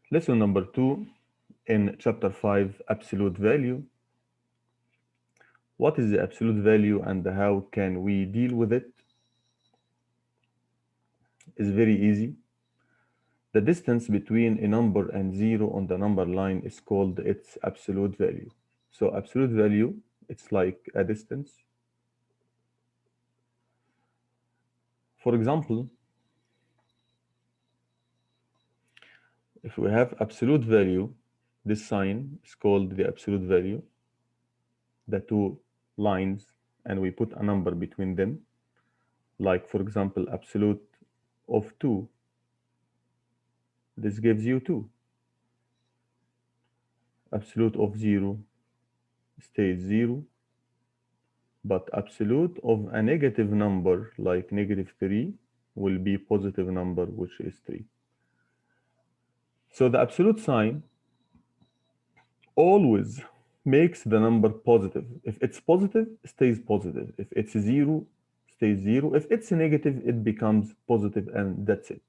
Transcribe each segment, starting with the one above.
Lesson number 2 in chapter 5, absolute value. What is the absolute value and how can we deal with it? Is very easy. The distance between a number and 0 on the number line is called its absolute value. So absolute value, it's like a distance. For example, if we have absolute value, this sign is called the absolute value, the two lines, and we put a number between them, like for example, absolute of 2. This gives you 2. Absolute of 0 stays 0, but absolute of a negative number like negative 3 will be positive number, which is 3. So the absolute sign always makes the number positive. If it's positive, stays positive. If it's 0, stays 0. If it's negative, it becomes positive, and that's it.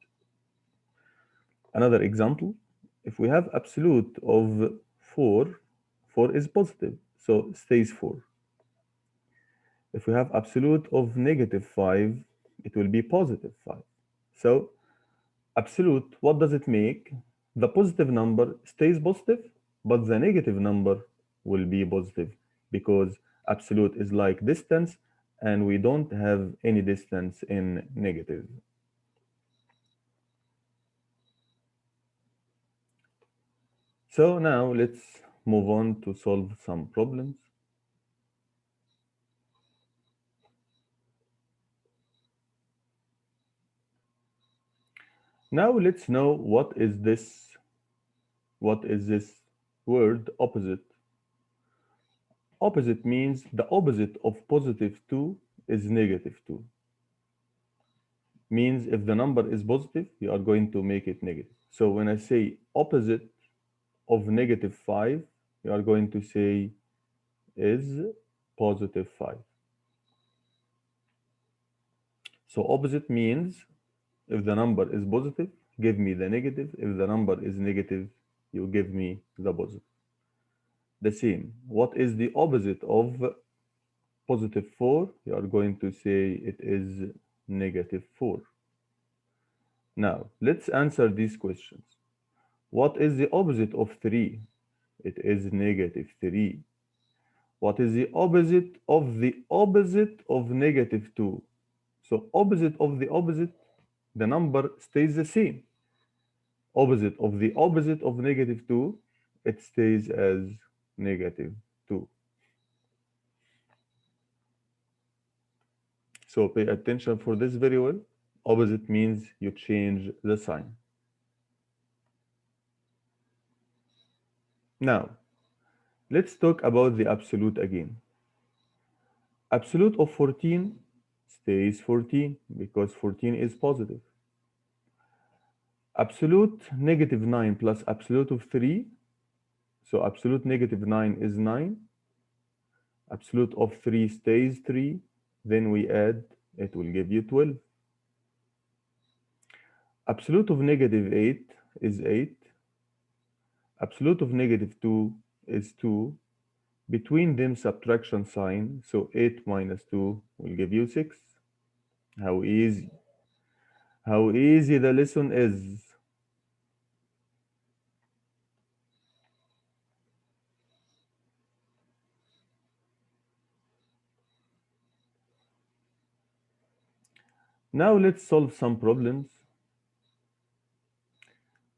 Another example, if we have absolute of 4, 4 is positive, so stays 4. If we have absolute of negative 5, it will be positive 5. So absolute, what does it make? The positive number stays positive, but the negative number will be positive because absolute is like distance and we don't have any distance in negative. So now let's move on to solve some problems. Now let's know what is this word opposite. Opposite means the opposite of positive 2 is negative 2. Means if the number is positive, you are going to make it negative. So when I say opposite of negative 5, you are going to say is positive 5. So opposite means if the number is positive, give me the negative. If the number is negative, you give me the positive. The same. What is the opposite of positive 4? You are going to say it is negative 4. Now, let's answer these questions. What is the opposite of 3? It is negative 3. What is the opposite of negative 2? So opposite of the opposite, the number stays the same. Opposite of negative 2, it stays as negative 2. So pay attention for this very well. Opposite means you change the sign. Now, let's talk about the absolute again. Absolute of 14 stays 14 because 14 is positive. Absolute negative 9 plus absolute of 3. So absolute negative 9 is 9. Absolute of 3 stays 3. Then we add, it will give you 12. Absolute of negative 8 is 8. Absolute of negative 2 is 2. Between them subtraction sign, so 8 minus 2 will give you 6. How easy. How easy the lesson is. Now let's solve some problems.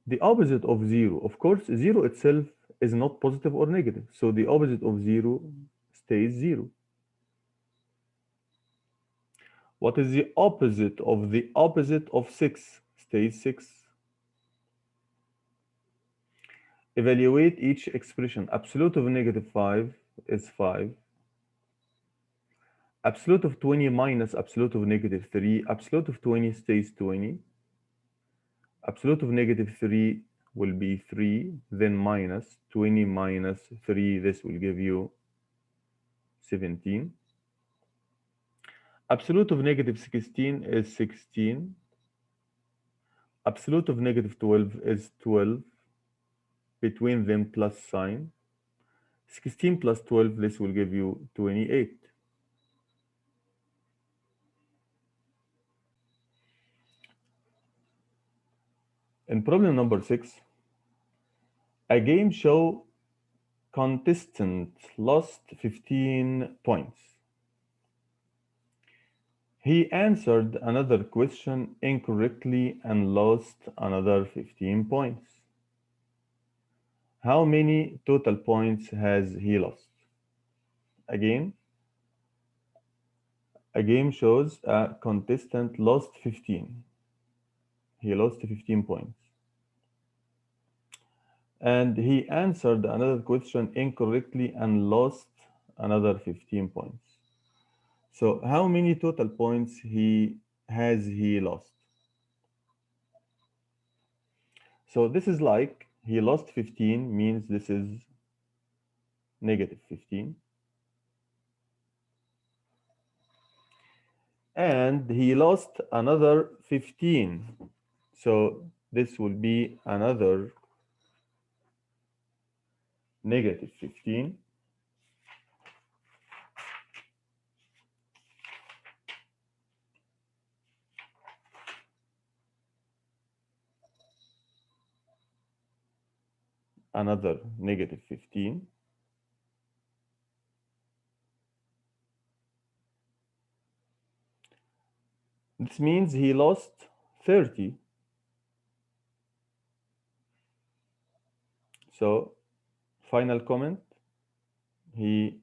The opposite of 0, of course, 0 itself is not positive or negative. So the opposite of 0 stays 0. What is the opposite of 6? Stays 6. Evaluate each expression. Absolute of negative 5 is 5. Absolute of 20 minus absolute of negative 3. Absolute of 20 stays 20. Absolute of negative 3 will be 3, then minus 20 minus 3. This will give you 17. Absolute of negative 16 is 16. Absolute of negative 12 is 12. between them plus sign. 16 plus 12, this will give you 28. In problem number 6, a game show contestant lost 15 points. He answered another question incorrectly and lost another 15 points. How many total points has he lost? Again, a game shows a contestant lost 15. He lost 15 points. And he answered another question incorrectly and lost another 15 points. So how many total points he lost? So this is like he lost 15 means this is negative 15. And he lost another 15. So this will be another negative 15. Another negative 15. This means he lost 30. So final comment, he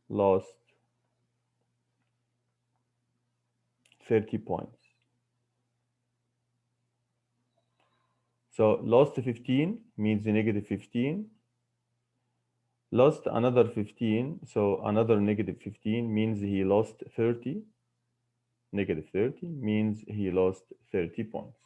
lost 30 points. So lost 15 means negative 15. Lost another 15, so another negative 15 means he lost 30. Negative 30 means he lost 30 points.